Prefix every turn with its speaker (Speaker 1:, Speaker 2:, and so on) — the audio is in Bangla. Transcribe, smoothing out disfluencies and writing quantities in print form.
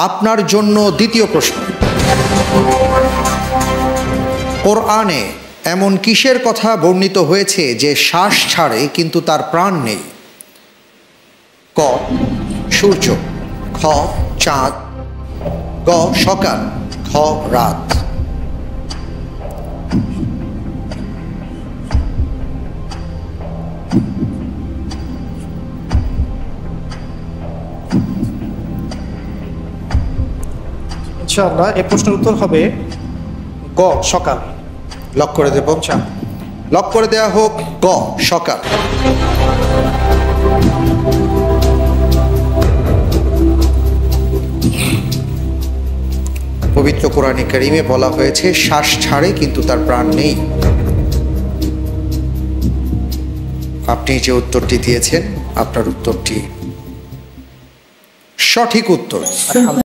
Speaker 1: আপনার জন্য দ্বিতীয় প্রশ্ন, কোরআনে এমন কিসের কথা বর্ণিত হয়েছে যে শ্বাস ছাড়ে কিন্তু তার প্রাণ নেই? ক সূর্য, খ চাঁদ, গ সকাল, খ রাত।
Speaker 2: ইনশাআল্লাহ এই প্রশ্নের উত্তর হবে গ সকাল।
Speaker 1: লক করে দেব। লক করে দেয়া হোক গ সকাল। পবিত্র কোরআনে কারিমে বলা হয়েছে শ্বাস ছাড়ে কিন্তু তার প্রাণ নেই। আপনি যে উত্তরটি দিয়েছেন আপনার উত্তরটি সঠিক উত্তর।